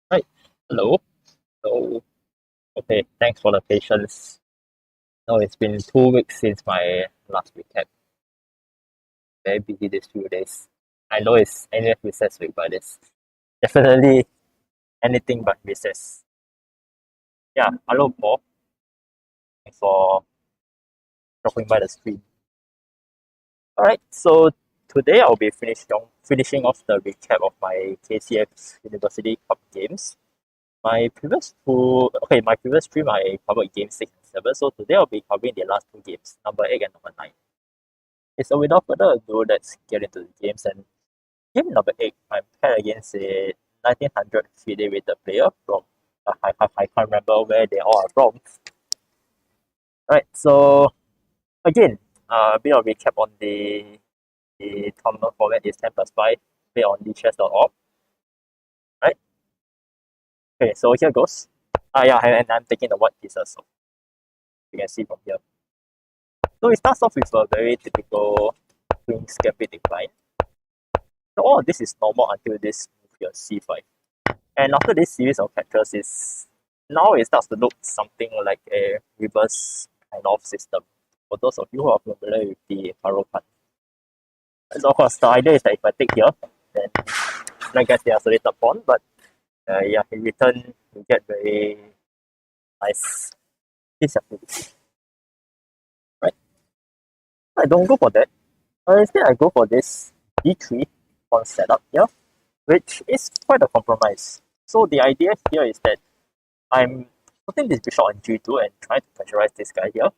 Right. Hello. So, okay, thanks for the patience. No, it's been 2 weeks since my last recap. Very busy these few days. I know it's anyway recess week, but it's definitely anything but recess. Yeah, hello Paul. Thanks for dropping by the screen. Alright, so today I'll be finishing off the recap of my KCF University Cup games. My previous stream I covered game 6 and 7, so today I'll be covering the last two games, number 8 and number 9. Okay, so without further ado, let's get into the games. And game number 8, I'm paired against a 1900 FIDE rated player from, I can't remember where they all are from. Alright, so again, a bit of recap on the tournament format is 10 plus 5, play on dchess.org. Right? Okay, so here goes. Yeah, and I'm taking the white pieces, so you can see from here. So it starts off with a very typical Queen's Gambit decline. So all of this is normal until this move here, c5. And after this series of captures, now it starts to look something like a reverse kind of system. For those of you who are familiar with the Faro card. So of course, the idea is that if I take here, then black gets the isolated pawn, but yeah, in return, you get very nice piece activity. Right? I don't go for that. Instead, I go for this d3 pawn setup here, which is quite a compromise. So the idea here is that I'm putting this bishop on g2 and trying to pressurize this guy here.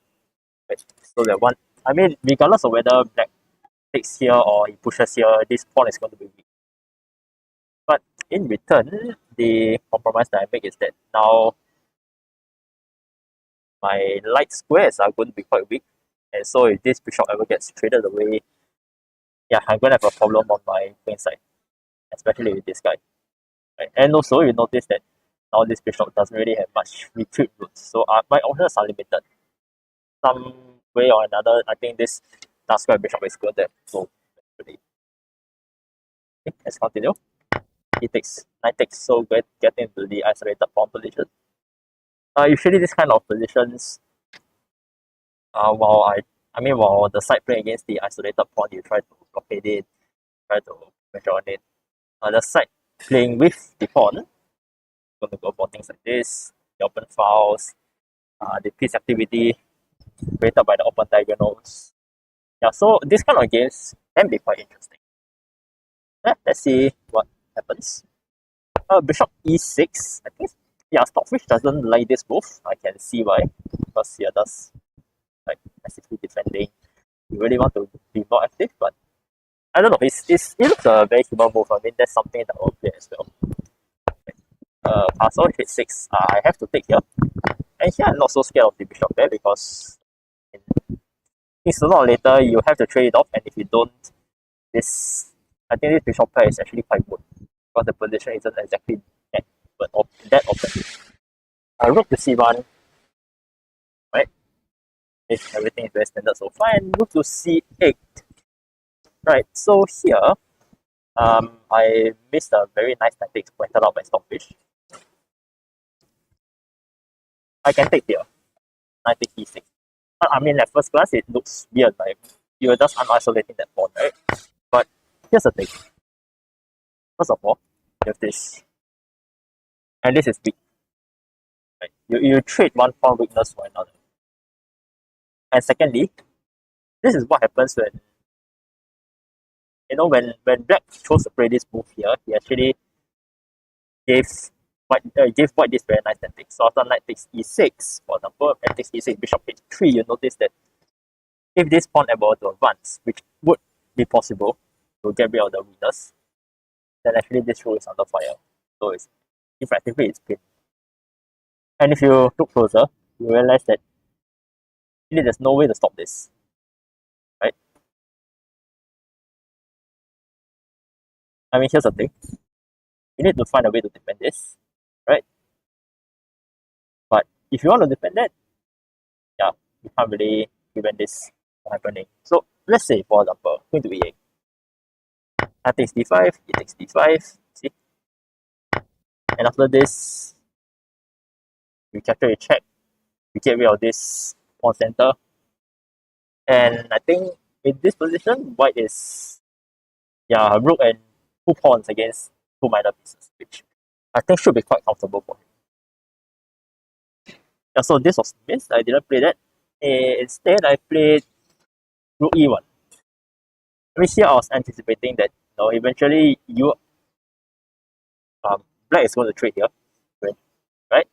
Right? So that one, I mean, regardless of whether black takes here or he pushes here, this pawn is going to be weak. But in return, the compromise that I make is that now my light squares are going to be quite weak. And so if this bishop ever gets traded away, yeah, I'm going to have a problem on my queen side, especially with this guy. Right? And also, you notice that now this bishop doesn't really have much retreat routes. So my options are limited. Some way or another, I think this dark square bishop is going to go eventually. Okay, let's continue. He takes, knight takes, so get into the isolated pawn position. Usually this kind of positions, while the side playing against the isolated pawn, you try to blockade it, try to pressure on it. The side playing with the pawn, going to go for things like this, the open files, the piece activity created by the open diagonals. Yeah, so this kind of games can be quite interesting. Let's see what happens. Bishop e6. I think Stockfish doesn't like this move. I can see why. Because here does like basically defending. You really want to be more active, but I don't know. It looks a very human move. I mean, that's something that I'll play as well. Castle h6. I have to take here. And here I'm not so scared of the bishop there because sooner or later you have to trade it off, and if you don't, I think this bishop pair is actually quite good because the position isn't exactly that offensive. Rook to c1, right? If everything is very standard so far, and rook to c8. Right, so here, I missed a very nice tactics pointed out by Stockfish. I can take here, knight take e6. I mean, at first glance, it looks weird, like you're just unisolating that pawn, right? But here's the thing. First of all, you have this, and this is weak. Right? You trade one pawn weakness for another. And secondly, this is what happens when when black chose to play this move here, he actually gave gave white this very nice tactic. So after knight takes e6, for example, and takes e6, bishop h3, you notice that if this pawn able to advance, which would be possible to get rid of the weakness, then actually this rook is under fire. So it's effectively it's pinned. And if you look closer, you realize that really there's no way to stop this. Right? I mean, here's the thing. You need to find a way to defend this, right? But if you want to defend that, yeah, you can't really prevent this from happening. So let's say, for example, queen to e8. I takes d5, he takes d5, see? And after this, we capture a check, we get rid of this pawn center. And I think in this position, white is rook and 2 pawns against 2 minor pieces, which I think should be quite comfortable for him. Yeah, so this was missed. I didn't play that. Instead, I played rook e1. I mean, here I was anticipating that eventually black is going to trade here, right?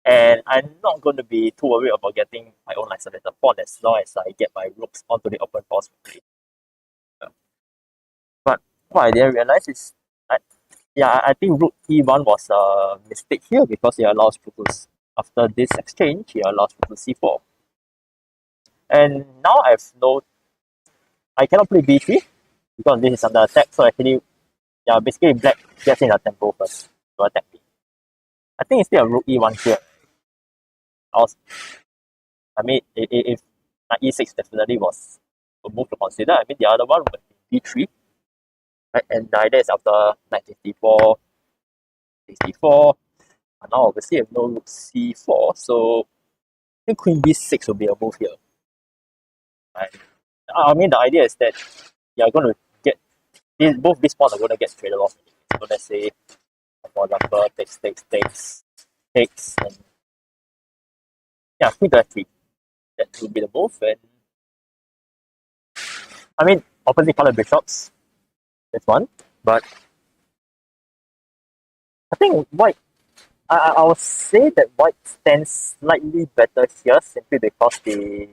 And I'm not going to be too worried about getting my own isolated pawn as long as I get my rooks onto the open pawn quickly. But what I didn't realize is, I think rook e1 was a mistake here because it allows rook to, after this exchange, it allows rook to c4. And now I cannot play b3 because this is under attack. So actually, basically black gets in a tempo first to attack me. I think instead of rook e1 here, if knight e6 definitely was a move to consider. I mean, the other one would be b3, right? And neither is after knight 64, 64. And now obviously I have no rook c4, so I think queen b6 will be a move here. Right? I mean, the idea is that you're going to get both these pawns are going to get traded off. So let's say, for example, takes, and queen to f3. That would be the move. And I mean, opposite colored bishops, that's one. But I think white, I would say that white stands slightly better here simply because the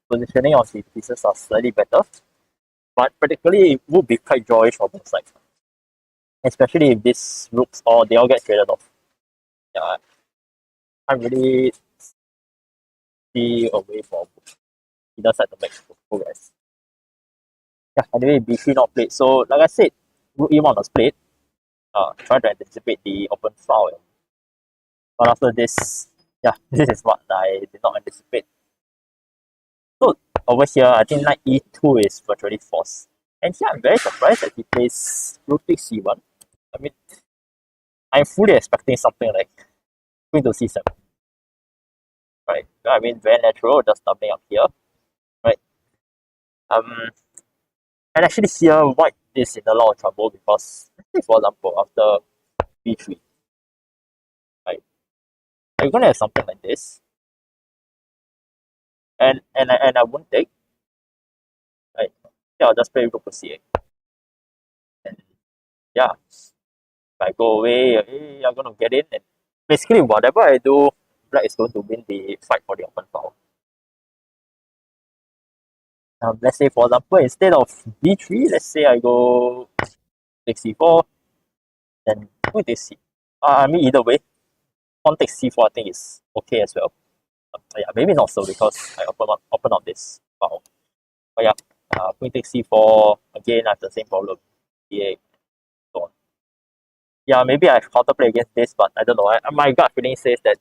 positioning of the pieces are slightly better. But practically, it would be quite joyish for both sides. Especially if these rooks they all get traded off. Yeah, I can't really see a way for either side to make progress. Yeah, anyway, b3 not played. So, like I said, rook e1 was played. Try to anticipate the open file. But after this, this is what I did not anticipate. So, over here, I think knight e2 is virtually forced. And here, I'm very surprised that he plays rook takes c1. I mean, I'm fully expecting something like queen to c7. Right? I mean, very natural, just doubling up here. Right? And actually here, white is in a lot of trouble because, let's say for example, after b3, right? You're going to have something like this. And I won't take. Right? Yeah, I'll just play rook to c8. And if I go away, I'm going to get in. And basically, whatever I do, black is going to win the fight for the open file. Let's say, for example, instead of b3, let's say I go take c4, then queen takes c. I mean, either way, pawn takes c4, I think is okay as well. Maybe not so because I open up this file. But queen takes c4, again, I have the same problem. d8, so on. Yeah, maybe I counterplay against this, but I don't know. My gut feeling says that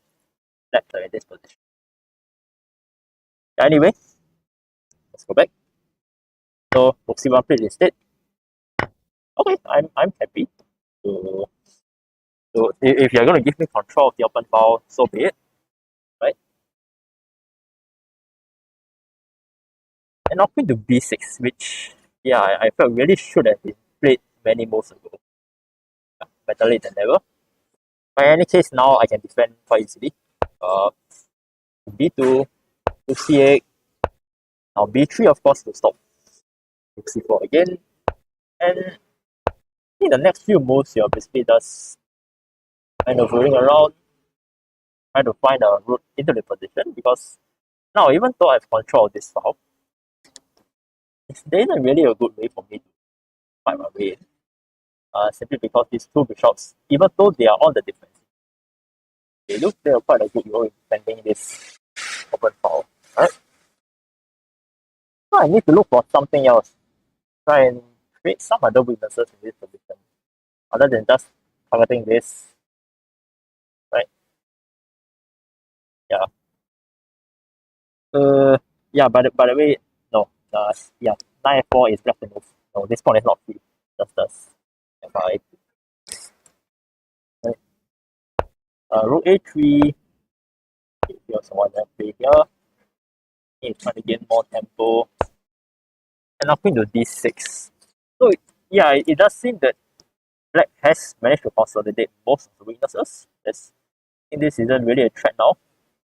black are in this position. Anyway, let's go back. So rook c1 played instead. Okay, I'm happy. So if you're gonna give me control of the open file, so be it. Right? And now queen to b6, which I felt really should have been played many moves ago. Better late than never. But in any case, now I can defend quite easily. B2, Rook c8. Now b3, of course, to stop rook c4 again. And in the next few moves, you're basically just maneuvering around, trying to find a route into the position, because now, even though I have control of this file, there isn't really a good way for me to find my way in. Simply because these two bishops, even though they are on the defense, they do play quite a good role in defending this open file. Right? So I need to look for something else. Try and create some other weaknesses in this position, other than just targeting this. Right? Yeah. Yeah, by the way, no. Yeah, knight f4 is left to move. No, this pawn is not free. Just f5. Right. Rook a3. Here's one that play here. He's trying to gain more tempo. And now queen to d6. So yeah, it does seem that black has managed to consolidate most of the weaknesses. I think this isn't really a threat now.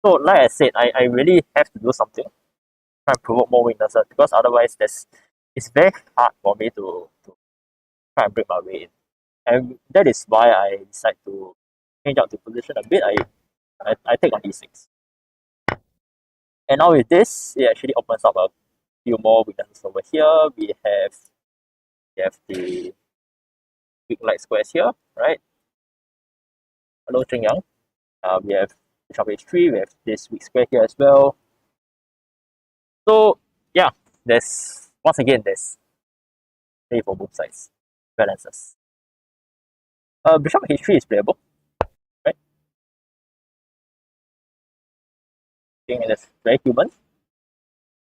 So like I said, I really have to do something. Try and provoke more weaknesses, because otherwise it's very hard for me to try and break my way in. And that is why I decide to change out the position a bit. I take on e6. And now with this, it actually opens up a few more weaknesses over here. We have the weak light squares here, right? Hello, Cheng Yang. We have bishop h3. We have this weak square here as well. So yeah, there's play for both sides, balances. Bishop h3 is playable, right? I think that's very human.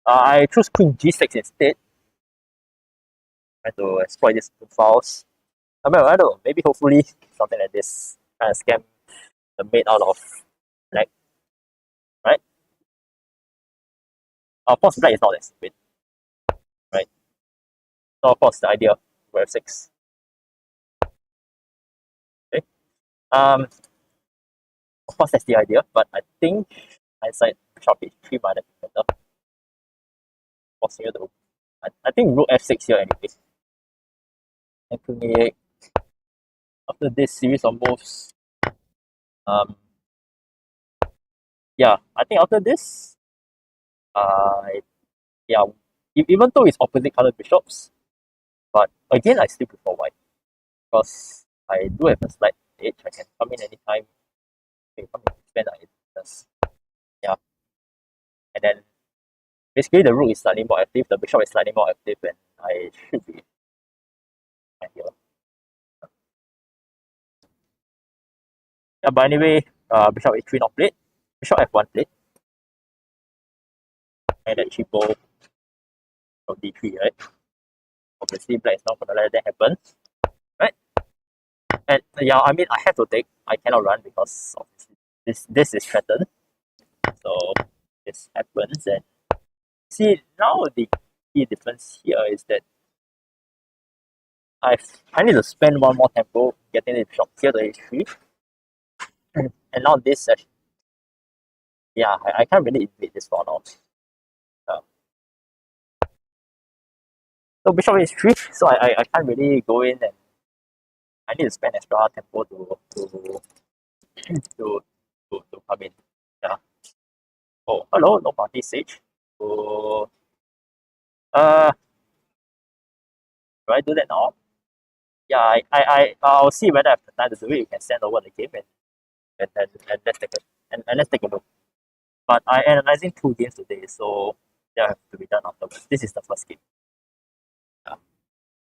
I choose queen g6 instead. Try to exploit these two files. I don't know, maybe hopefully something like this kind of scam the mate out of black, right? Of course, black is not that stupid, right? So of course, the idea for f6. Okay. Of course, that's the idea, but I think hindsight bishop h3 might have been better. Forcing you to, I think rook f6 here anyway. And queen a8. After this series of moves, yeah, I think after this, yeah, even though it's opposite colored bishops, but again, I still prefer white, because I do have a slight edge. I can come in anytime. I can come in defend. Yeah, and then basically the rook is slightly more active, the bishop is slightly more active, and I should be fine here. Yeah, but anyway, bishop h3 not played, bishop f1 played, and then cheapo from d3, right? Obviously, black is not gonna let that happen, right? And yeah, I mean, I have to take. I cannot run because of this is threatened. So this happens, and see now the key difference here is that I need to spend one more tempo getting the bishop here to h3, and now this yeah, I can't really invade this for now. So bishop h3, so I can't really go in, and I need to spend extra tempo to come in. Yeah. Oh, hello, no party sage. So do I do that now? Yeah, I'll see whether I have the time to do it. You can send over the game, and let's take a look. But I'm analyzing 2 games today, so they have to be done afterwards. This is the first game. Yeah.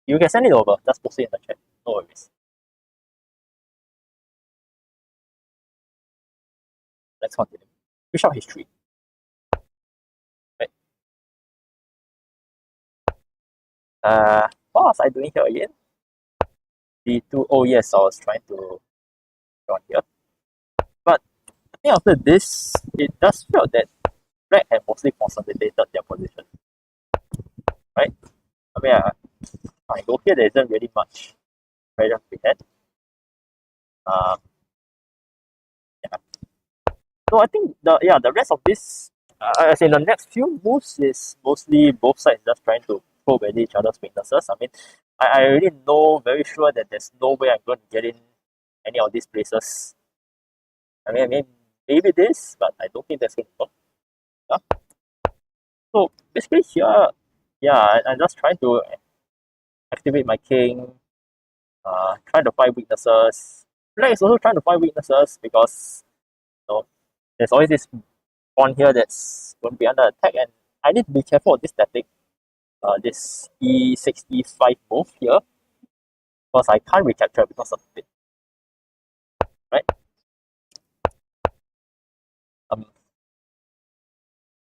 You can send it over. Just post it in the chat. No worries. Let's continue. Bishop h3. Right. What was I doing here again? d2. Oh yes, I was trying to go on here. But I think after this, it does feel that black have mostly consolidated their position. Right? I mean, I go here, there isn't really much pressure to be had. Yeah. So I think the rest of this as in the next few moves is mostly both sides just trying to probe at each other's weaknesses. I mean, I already know very sure that there's no way I'm going to get in any of these places. I mean, maybe this, but I don't think that's going to work. Yeah. So basically here, yeah, I'm just trying to activate my king, trying to find weaknesses. Black is also trying to find weaknesses because you know there's always this pawn here that's going to be under attack, and I need to be careful of this tactic. This e6 e5 move here because I can't recapture because of it, right? Um,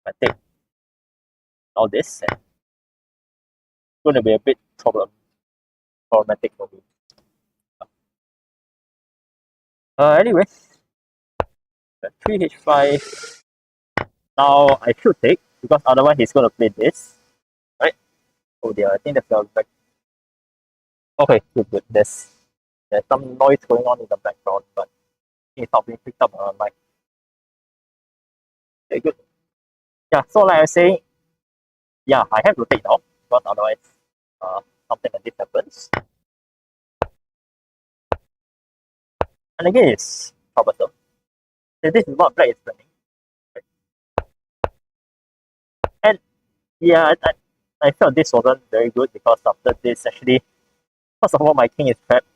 I take all this and it's going to be a bit problematic for me. Anyway, 3h5. Now I should take because otherwise he's going to play this, right? Oh dear, I think that's the back. Okay, good. There's some noise going on in the background, but it's not being picked up on my mic. Okay, good. Yeah, so like I was saying, yeah, I have to take now because otherwise, uh, something like this happens. And again, it's troublesome. So this is what black is planning. And yeah, I felt this wasn't very good because after this, actually, first of all, my king is trapped.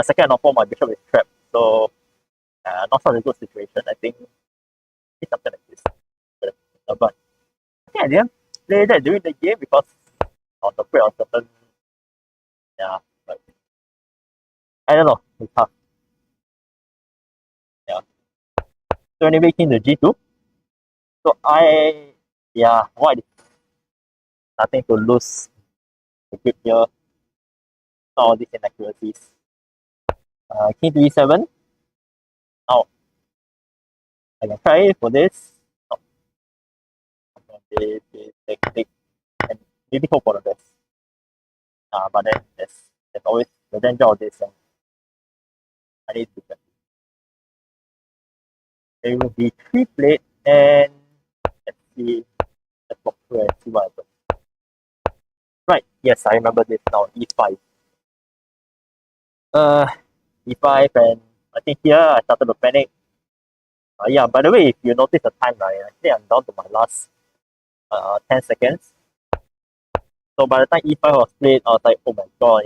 Second of all, my bishop is trapped. So, not such a good situation. I think it's something like this. But I think I didn't play that during the game because on the afraid of certain, yeah, but I don't know. It's tough. Yeah. So anyway, king to g2. So yeah, what? Nothing to lose. The grip here. All these inaccuracies. King to e7. Now I can try for this. Oh, take, and maybe hope for the best. But then there's always the danger of this, and I need to be It will be three plate, and let's see, let's walk through and see what happens. Right, yes, I remember this now. E5. Uh, E5, and I think here I started to panic. Yeah, by the way, if you notice the time, right, I think I'm down to my last 10 seconds. So by the time E5 was played, I was like, oh my god,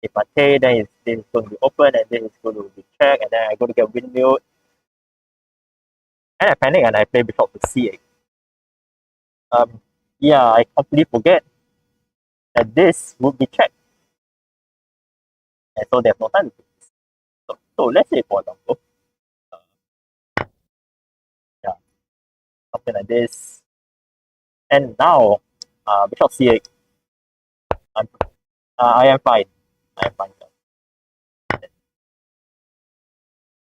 if I take, then this is going to be open, and then it's going to be checked, and then I'm going to get windmill. And I panic and I play bishop to C8. Yeah, I completely forget that this would be checked, and so there's no time to do this. So let's say, for example, uh, yeah, something like this, and now bishop C8. I'm, I am fine. I am fine.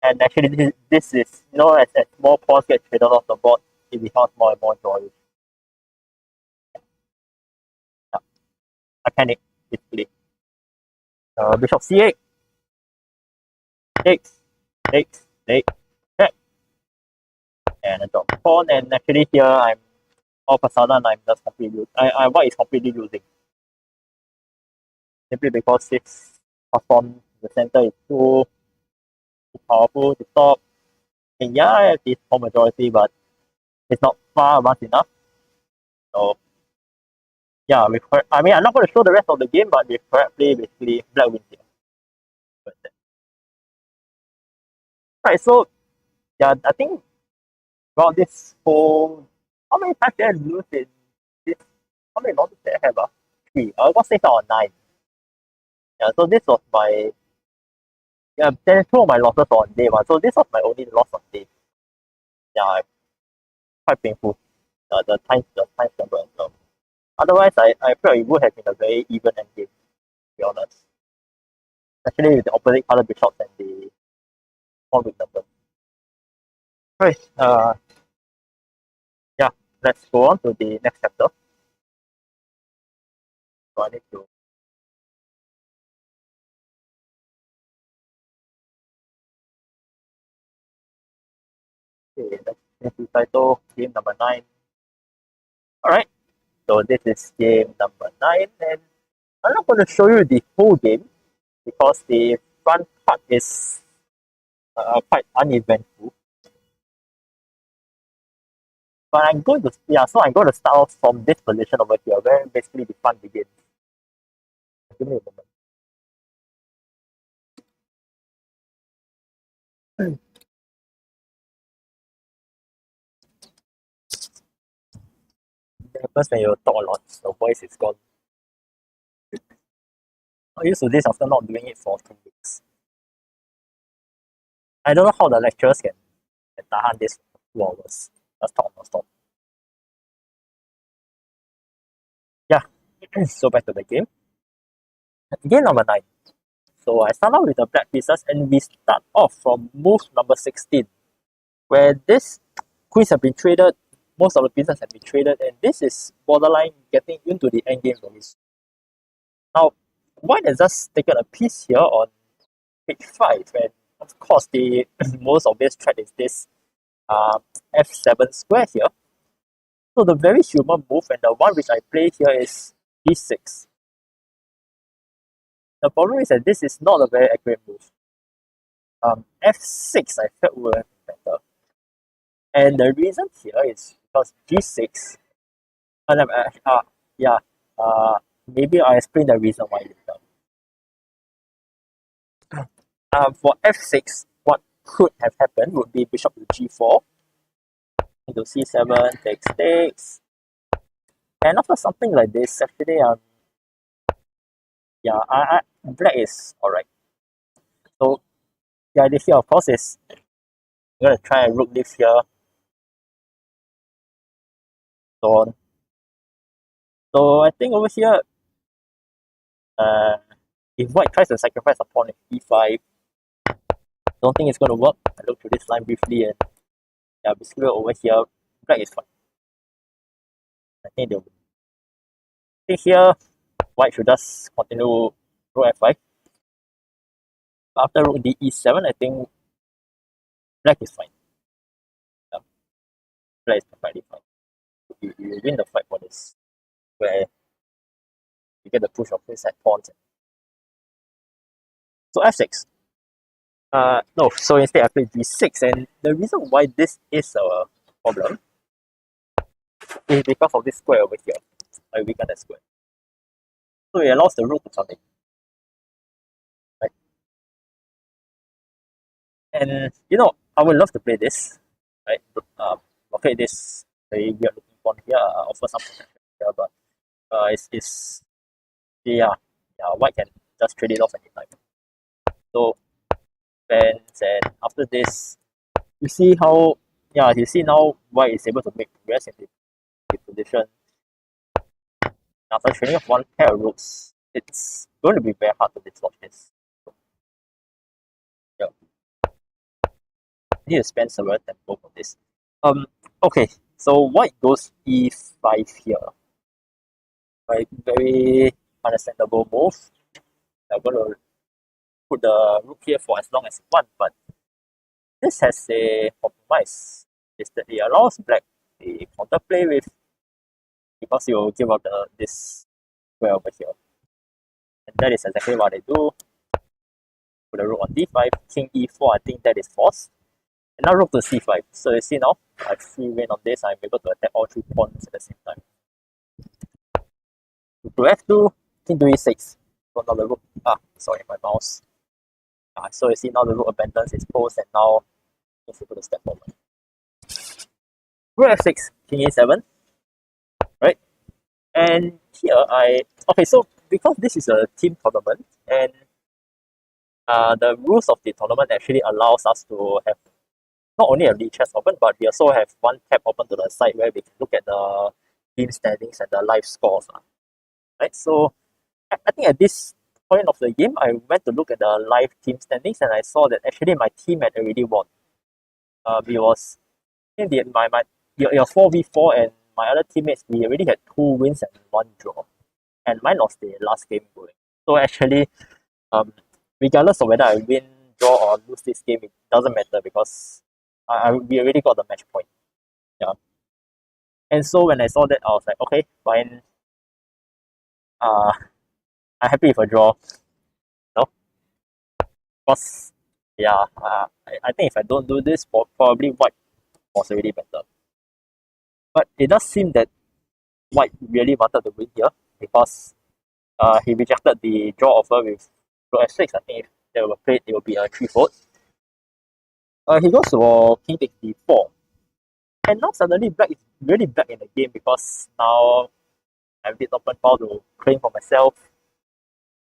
And actually, this is, as more pawns get traded off the board, it becomes more and more joyous. Yeah, I panic, basically. Bishop C8, takes, takes, check, and a drop pawn. And actually, here I'm all of a sudden I'm just completely, white is completely losing. Simply because this pawn in the center is too powerful to stop. And yeah, it's home majority, but it's not far advanced enough. So yeah, I mean, I'm not going to show the rest of the game, but with correct play, basically, black wins here. Right, so yeah, I think about this whole, how many times did I lose in this? How many losses did I have? Three. I got 6 out of 9. Yeah, so this was my, yeah, then two of my losses were on day one. So this was my only loss on day. Yeah, quite painful. The time number as well. Otherwise, I felt it would have been a very even end game, to be honest. Especially with the opposite color bishops and the pawn weak number. Right, yeah, let's go on to the next chapter. So I need to, okay, let's into title game number 9. Alright, so this is game number 9, and I'm not going to show you the whole game because the front part is quite uneventful. But I'm going to start off from this position over here where basically the fun begins. Give me a moment. First, when you talk a lot, the voice is gone. I'm used to this after not doing it for 2 weeks. I don't know how the lecturers can tahan this for 2 hours. Just talk non-stop. Yeah, so back to the game. Game number 9. So I start out with the black pieces, and we start off from move number 16, where this queens have been traded, most of the pieces have been traded, and this is borderline getting into the endgame for this. Now, white has just taken a piece here on page 5, and of course the most obvious threat is this f7 square here. So the very human move, and the one which I play here, is d6. The problem is that this is not a very accurate move. f6 I felt would have been better. And the reason here is because g6, maybe I'll explain the reason why later. For f6, what could have happened would be bishop to g4, into c7, takes. And after something like this, actually, black is alright. So the idea here, of course, is I'm gonna try and rook this here, so on. So I think over here, if white tries to sacrifice a pawn at e5, don't think it's going to work. I looked through this line briefly, and basically over here, black is fine. I think they'll win. I think here, white should just continue rook f5. After rook d e7, I think black is fine. Yeah. Black is perfectly fine. You win the fight for this, where you get the push of his at pawns. So f6. No, so instead I played d6, and the reason why this is a problem is because of this square over here. I weaken that square. So it allows the rook to come in. Right? And I would love to play this. Right? Okay, this very weird looking pawn here, offer some protection here, but white can just trade it off anytime. So fence, and after this, you see now white is able to make progress in the position. After trading off one pair of rooks, it's going to be very hard to dislodge this. Yeah. I need to spend several tempo for this. Okay, so white goes e5 here. Right, very understandable move. I'm going to put the rook here for as long as you want, but this has a compromise. Is that it allows black the counterplay with, because you give up this square over here. And that is exactly what I do. Put the rook on d5, king e4, I think that is forced. And now rook to c5. So you see now, I have free reign on this, I'm able to attack all 3 pawns at the same time. Rook to f2, king to e6. So now the rook, sorry, my mouse. So you see now the rook abandons its post, and now it's able to step forward. Rook f6, king a7. Right? And here so because this is a team tournament, and the rules of the tournament actually allows us to have not only a lead chess open, but we also have one tab open to the side where we can look at the team standings and the live scores. Right? So I think at this point of the game, I went to look at the live team standings, and I saw that actually my team had already won. It was in the my 4v4, and my other teammates, we already had 2 wins and 1 draw, and mine was the last game going. So actually, regardless of whether I win, draw, or lose this game, it doesn't matter because we already got the match point. Yeah. And so when I saw that, I was like, okay, fine. Uh, I'm happy with a draw. No, because yeah, I think if I don't do this, probably white was already better. But it does seem that white really wanted to win here because he rejected the draw offer with rook f6. I think if they were played, it would be a 3-4. He goes for king takes d4. And now suddenly black is really back in the game because now I have this open file to claim for myself.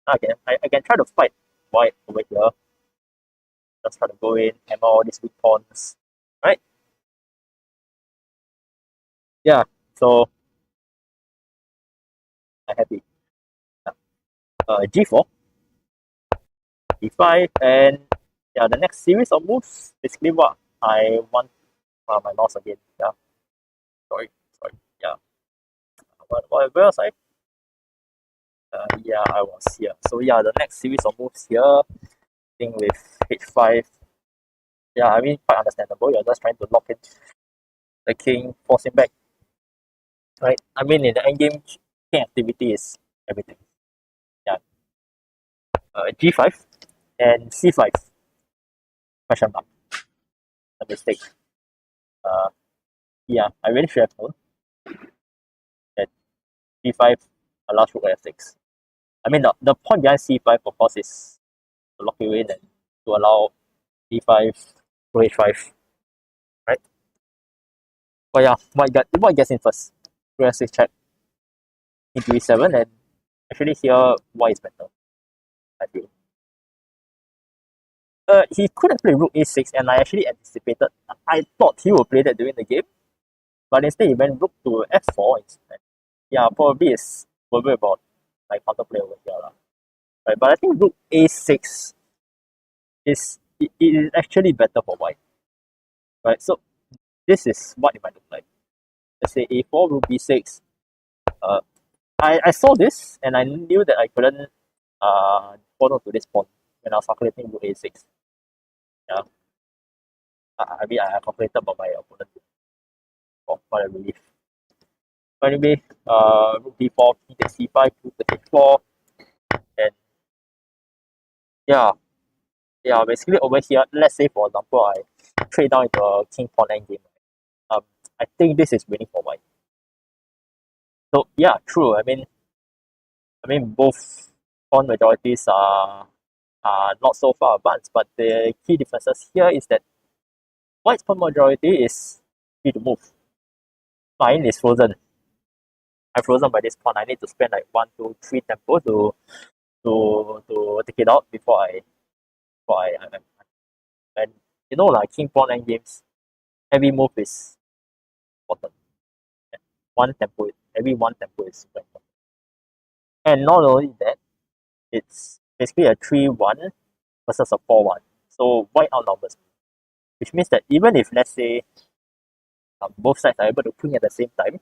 Now I can try to fight white over here. Just try to go in, hammer all these weak pawns. Right? Yeah. So I'm happy. G4, D5, and yeah, the next series of moves basically what I want my mouse again. Yeah, sorry. Yeah, where was I? Yeah, I was here. So yeah, the next series of moves here, I think with H5. Yeah, I mean quite understandable. You're just trying to lock in the king, force him back. Right? I mean in the endgame, king activity is everything. Yeah. G5 and C5. Question mark. A mistake. Uh, yeah, I really should have known that G5 allows rook F6. I mean, the point behind C5, of course, is to lock you in and to allow D5, rook H5, right? But yeah, white gets in first. Rook F6 check into E7, and actually here, white is better, I feel. He could have played rook A6, and I actually anticipated, I thought he would play that during the game, but instead he went rook to F4 instead. Yeah, probably is worried about like counterplay over here. Right? But I think rook A6 it is actually better for white. Right? So this is what it might look like. Let's say A4, rook B6. Uh, I saw this and I knew that I couldn't hold on to this pawn when I was calculating rook A6. Yeah. I mean I calculated about my opponent for what I believe. But anyway, rook D4, king takes C5, rook to H4, and yeah, basically over here, let's say for example I trade down into a king pawn endgame. I think this is winning for white. So yeah, true. I mean both pawn majorities are not so far advanced, but the key differences here is that white's pawn majority is free to move. Mine is frozen. I'm frozen by this pawn. I need to spend like 1, 2, 3 tempo to take it out before I and you know like king pawn end games, every move is important. One tempo, every one tempo is super important. And not only that, it's basically a 3-1 versus a 4-1. So white outnumbers, which means that even if let's say both sides are able to queen at the same time,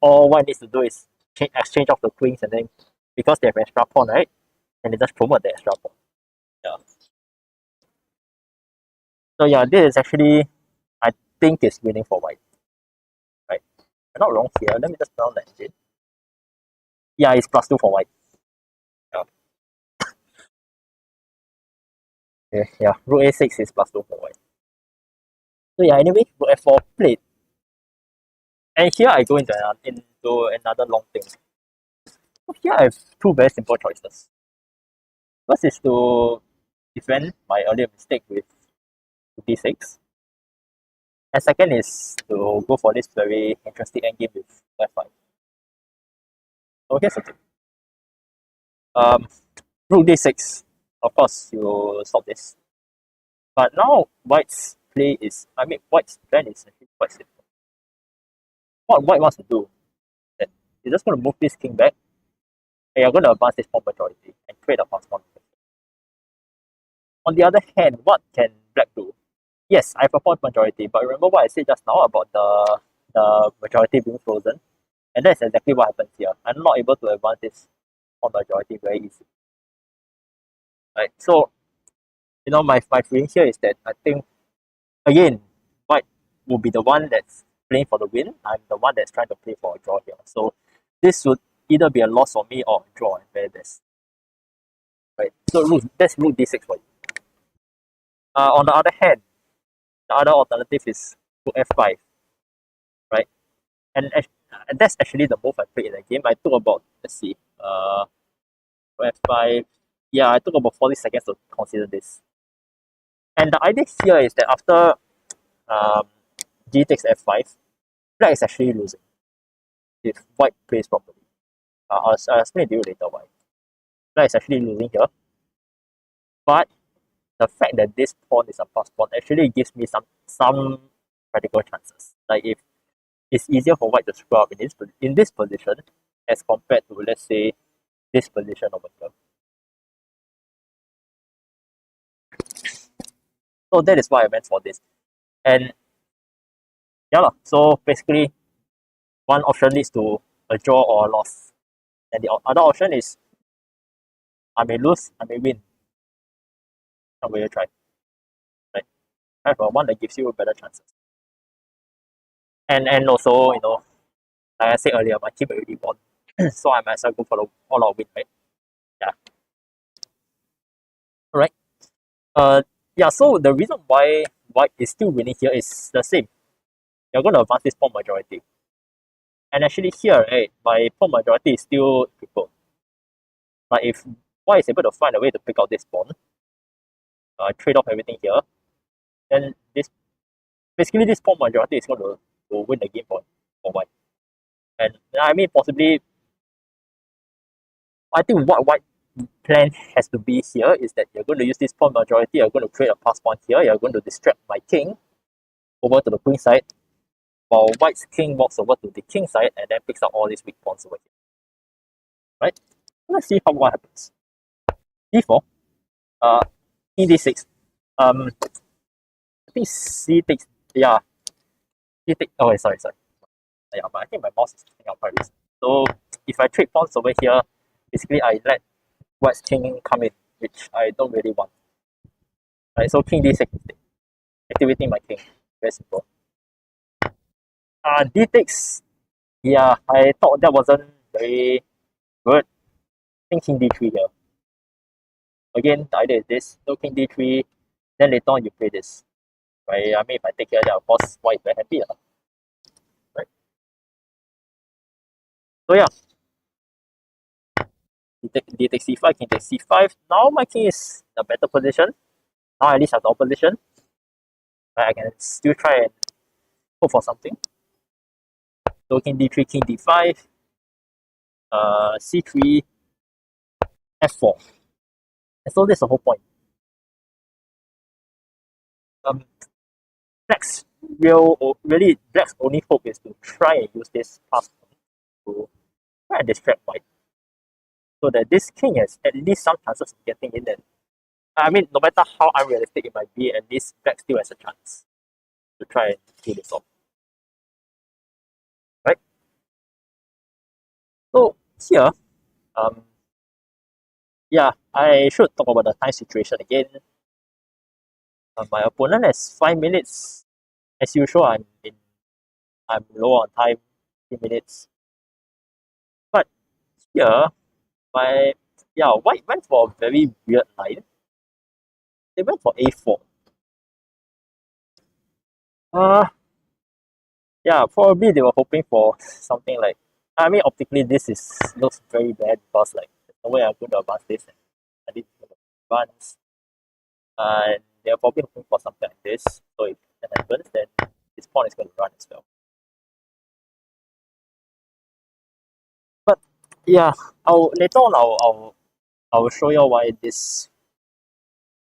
all white needs to do is exchange off the queens, and then because they have extra pawn, right? And they just promote the extra pawn. Yeah. So yeah, this is actually I think is winning for white. Right? I'm not wrong here. Let me just down that engine. Yeah, it's +2 for white. Yeah. Yeah. Rook A6 is +2 for white. So yeah, anyway, rook F4 played. And here I go into another long thing. So here I have two very simple choices. First is to defend my earlier mistake with D6. And second is to go for this very interesting endgame with F5. So here's the thing. Rook D6. Of course, you solve this. But now white's white's plan is actually quite simple. What white wants to do is that you're just going to move this king back, and you're going to advance this pawn majority and create a fast pawn. On the other hand, what can black do? Yes, I have a pawn majority, but remember what I said just now about the majority being frozen? And that's exactly what happens here. I'm not able to advance this pawn majority very easily. Right? So, my feeling here is that I think, again, white will be the one that's playing for the win. I'm the one that's trying to play for a draw here. So this would either be a loss for me or a draw at very best. Right. So that's rook d6 for you. On the other hand, the other alternative is rook f5. Right. And that's actually the move I played in the game. I took about, let's see, f5. Yeah, I took about 40 seconds to consider this. And the idea here is that after g takes f5, black is actually losing if white plays properly. I'll explain to you later why. Black is actually losing here. But the fact that this pawn is a pass pawn actually gives me some practical chances. Like if it's easier for white to screw up in this position as compared to, let's say, this position over here. So that is why I went for this. And yeah, so basically one option leads to a draw or a loss. And the other option is I may lose, I may win. How will you try? Right? Try for one that gives you better chances. And also, you know, like I said earlier, my team already won. So I might as well go for the all-out win, right? Yeah. Alright. Yeah, so the reason why white is still winning here is the same. You're going to advance this pawn majority. And actually here, right, my pawn majority is still triple. But if white is able to find a way to pick out this pawn, trade off everything here, then this basically this pawn majority is going to win the game for white. And I mean, possibly, I think what white plan has to be here is that you're going to use this pawn majority, you're going to create a pass pawn here, you're going to distract my king over to the queen side, while white's king walks over to the king side and then picks up all these weak pawns over here. Right? Let's see what happens. d4, king d6. I think c takes, yeah, c takes, oh, sorry. Yeah, but I think my mouse is picking up quite recently. So if I trade pawns over here, basically I let white's king come in, which I don't really want. Right, so king d6 instead. Activating my king. Very simple. D takes, yeah, I thought that wasn't very good. I think king d3 here. Again, the idea is this. So king d3, then later on you play this. Right? I mean, if I take care, then of course white is very happy. Right? So yeah. D takes c5, king takes c5. Now my king is in a better position. Now at least I have the opposition. Right? I can still try and hope for something. So king d3, king d5, c3, f4. And so that's the whole point. Black's Black's only hope is to try and use this pass to try and distract white. So that this king has at least some chances of getting in. And I mean, no matter how unrealistic it might be, at least black still has a chance to try and kill this off. Right? So here, yeah, I should talk about the time situation again. My opponent has 5 minutes. As usual, I'm low on time, 3 minutes. But here, white went for a very weird line. They went for a4. Yeah, probably they were hoping for something like, I mean, optically this looks very bad because like there's no way I'm going to advance this and I need to advance. And they're probably hoping for something like this. So if that happens, then this pawn is going to run as well. But yeah, later on I'll show you why this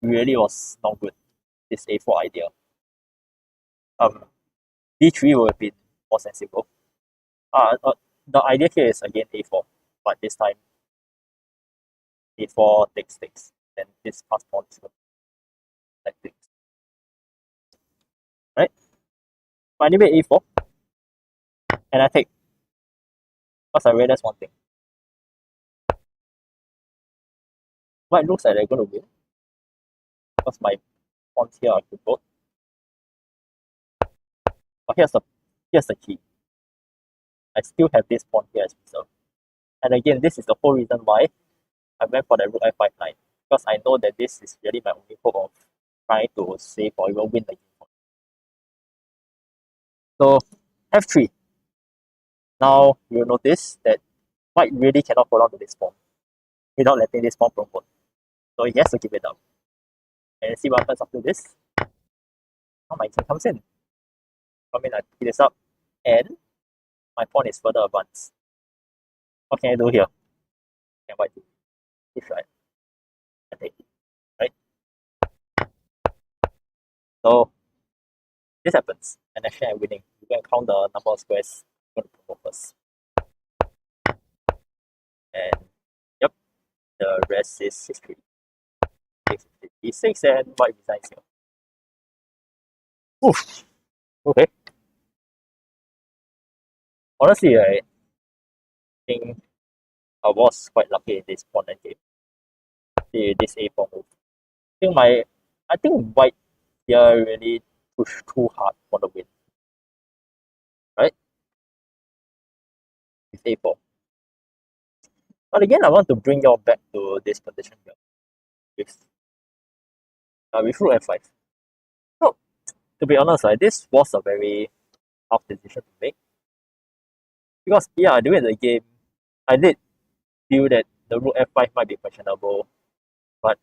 really was not good. This a4 idea. D3 would have been more sensible. The idea here is again a4, but this time a4 takes, then this pass pawn is going to take. Right? But anyway, a4, and I take, because I realized one thing. White looks like they're going to win, because my pawns here are crippled. But here's the key. I still have this pawn here as reserve. And again, this is the whole reason why I went for the rook f5 line. Because I know that this is really my only hope of trying to save or even win the game. So f3. Now you'll notice that white really cannot hold on to this pawn without letting this pawn promote. So he has to give it up. And see what happens after this. Now my king comes in. I mean, I pick this up, and my pawn is further advanced. What can I do here? Can white do? Push right. I take it. Right? So this happens, and actually I'm winning. You can count the number of squares I'm going to promote first. And yep, the rest is history. E6 and white resigns here. Oof. Okay. Honestly, I think I was quite lucky in this pawn game. This a pawn move. I think white here really pushed too hard for the win. Right? With a4. But again, I want to bring you all back to this position here with rook f5. So, to be honest, this was a very tough decision to make. Because, yeah, during the game, I did feel that the rook f5 might be questionable, but at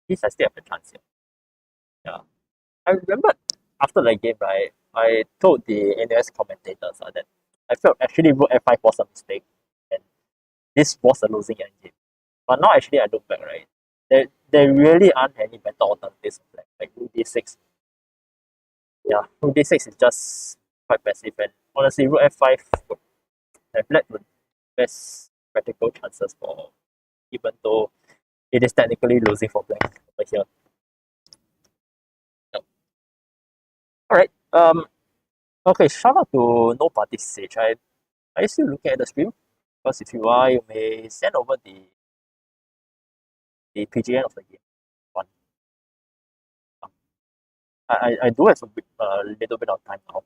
least I still have a chance here. Yeah. I remember after the game, right, I told the NUS commentators that I felt actually rook f5 was a mistake, and this was a losing endgame. But now actually I look back, right, there really aren't any better alternatives like rook d6. Yeah, rook d6 is just quite passive, and honestly rook f5 would have led to best practical chances for, even though it is technically losing for black over here. Yep. Alright, okay, shout out to No Party Sage. Are you still looking at the stream? Because if you are, you may send over the PGN of the game. One. I do have a little bit of time now.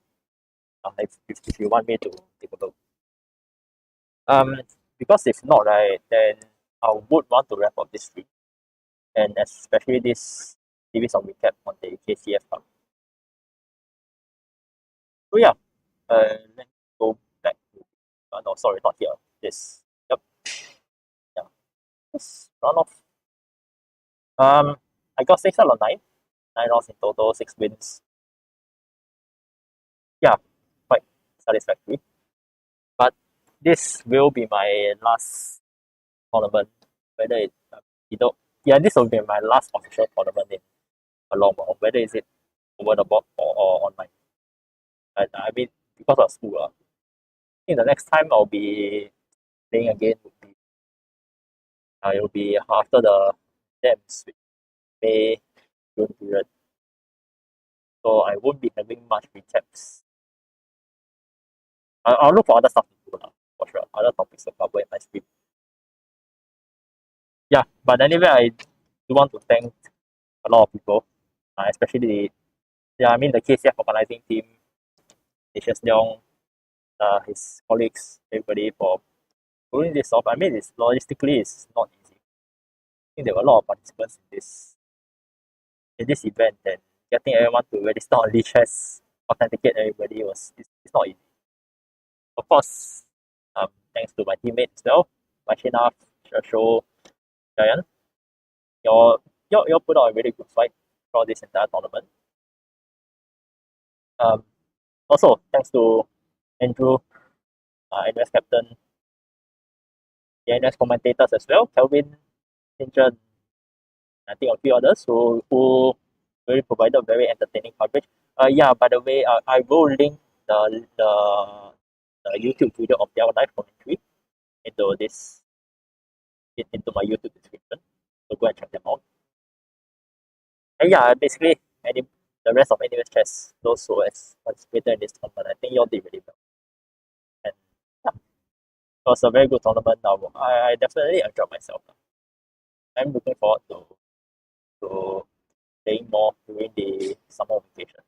If you want me to take a look. Because if not, right, then I would want to wrap up this stream, and especially this series of recap on the KCF Cup. So yeah, let's go back to. No, sorry, not here. This. Yep. Yeah. Let's run off. I got 6 out of 9. 9 rounds in total, 6 wins. Yeah, quite satisfactory. But this will be my last tournament. Whether it, this will be my last official tournament in a long while. Whether is it over the board or online. I mean, because of school, I think the next time I'll be playing again would be it will be after the exams, which May June period. So I won't be having much recaps. I'll look for other stuff to do for sure. Other topics to cover in my stream. Yeah, but anyway, I do want to thank a lot of people, especially the KCF organizing team, Asia's Leong, his colleagues, everybody for pulling this off. I mean, it's logistically it's not easy. I think there were a lot of participants in this event, and getting everyone to register on Lichess, authenticate everybody it's not easy. Of course, thanks to my teammates as well, Machina, Shasho, Giant. You put out a really good fight throughout this entire tournament. Also, thanks to Andrew, NS captain, the NS commentators as well, Kelvin, Sinjan, I think a few others who really provided very entertaining coverage. Yeah, by the way, I will link the YouTube video of their live commentary into my YouTube description. So go and check them out. And yeah, basically the rest of NUS chess, those who has participated in this tournament, I think you all did really well. And yeah, it was a very good tournament. I definitely enjoyed myself. I'm looking forward to playing more during the summer vacation.